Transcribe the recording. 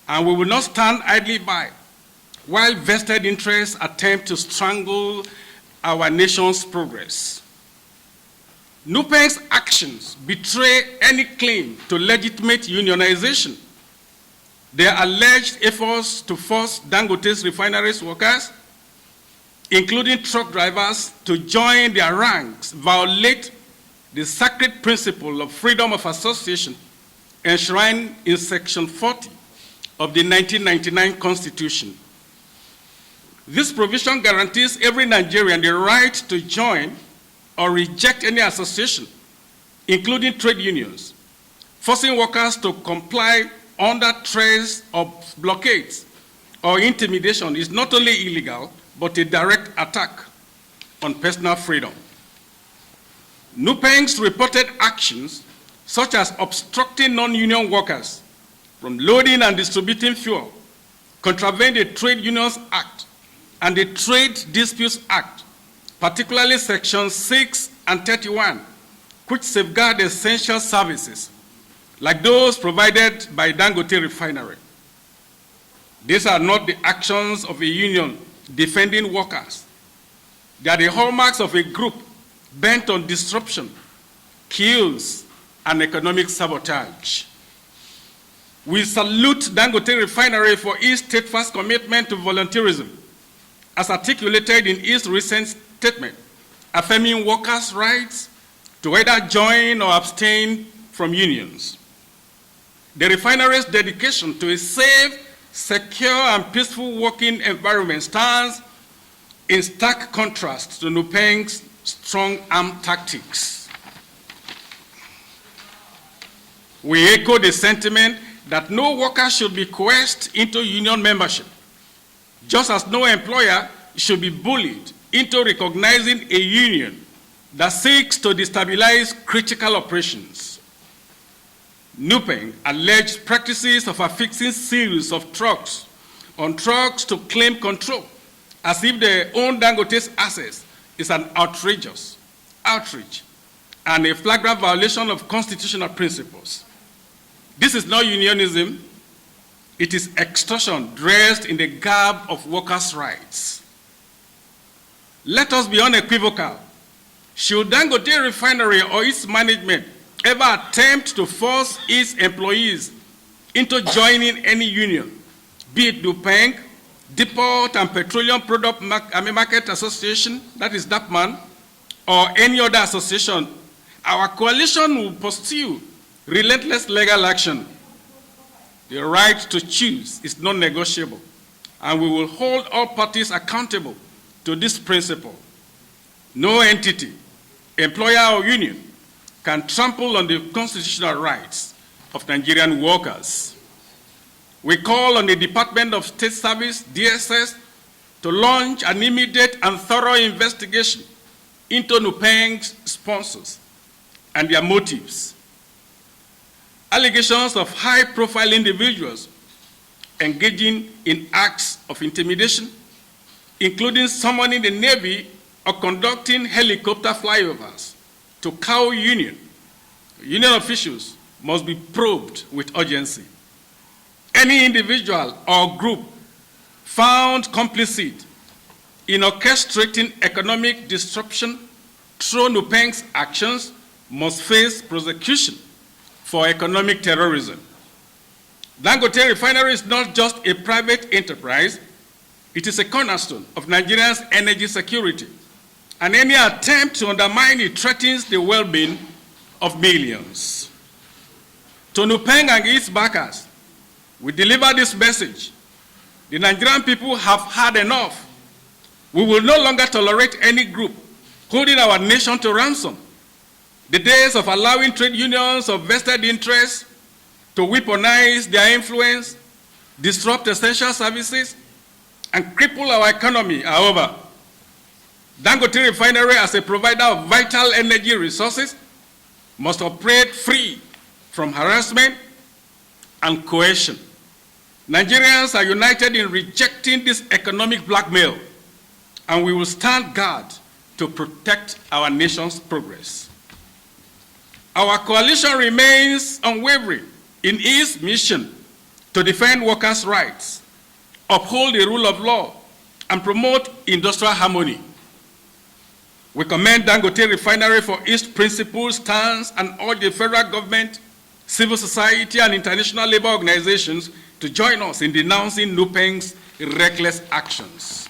and we will not stand idly by while vested interests attempt to strangle our nation's progress. NUPENG's actions betray any claim to legitimate unionization. Their alleged efforts to force Dangote's refineries workers, including truck drivers, to join their ranks violate the sacred principle of freedom of association enshrined in Section 40 of the 1999 Constitution. This provision guarantees every Nigerian the right to join or reject any association, including trade unions. Forcing workers to comply under threats of blockades or intimidation is not only illegal, but a direct attack on personal freedom. NUPENG's reported actions, such as obstructing non-union workers from loading and distributing fuel, contravene the Trade Unions Act and the Trade Disputes Act, particularly Sections 6 and 31, which safeguard essential services, like those provided by Dangote Refinery. These are not the actions of a union defending workers. They are the hallmarks of a group bent on disruption, kills, and economic sabotage. We salute Dangote Refinery for its steadfast commitment to volunteerism, as articulated in its recent statement, affirming workers' rights to either join or abstain from unions. The refinery's dedication to a safe, secure, and peaceful working environment stands in stark contrast to NUPENG's strong-arm tactics. We echo the sentiment that no worker should be coerced into union membership, just as no employer should be bullied into recognizing a union that seeks to destabilize critical operations. NUPENG alleged practices of affixing seals of trucks on trucks to claim control, as if they own Dangote's assets, is an outrageous outrage and a flagrant violation of constitutional principles. This is not unionism, it is extortion dressed in the garb of workers' rights. Let us be unequivocal. Should Dangote Refinery or its management ever attempt to force its employees into joining any union, be it NUPENG, Depot and Petroleum Product Market Association, that is DAPMAN, or any other association, our coalition will pursue relentless legal action. The right to choose is non-negotiable, and we will hold all parties accountable to this principle. No entity, employer or union, can trample on the constitutional rights of Nigerian workers. We call on the Department of State Service, DSS, to launch an immediate and thorough investigation into NUPENG's sponsors and their motives. Allegations of high-profile individuals engaging in acts of intimidation, including summoning the Navy or conducting helicopter flyovers to cow union officials must be probed with urgency. Any individual or group found complicit in orchestrating economic disruption through NUPENG's actions must face prosecution for economic terrorism. Dangote Refinery is not just a private enterprise, it is a cornerstone of Nigeria's energy security, and any attempt to undermine it threatens the well-being of millions. To NUPENG and its backers, we deliver this message. The Nigerian people have had enough. We will no longer tolerate any group holding our nation to ransom. The days of allowing trade unions of vested interests to weaponize their influence, disrupt essential services, and cripple our economy are over. Dangote Refinery, as a provider of vital energy resources, must operate free from harassment and coercion. Nigerians are united in rejecting this economic blackmail, and we will stand guard to protect our nation's progress. Our coalition remains unwavering in its mission to defend workers' rights, uphold the rule of law, and promote industrial harmony. We commend Dangote Refinery for its principled stance and urge the federal government, civil society, and international labor organizations to join us in denouncing NUPENG's reckless actions.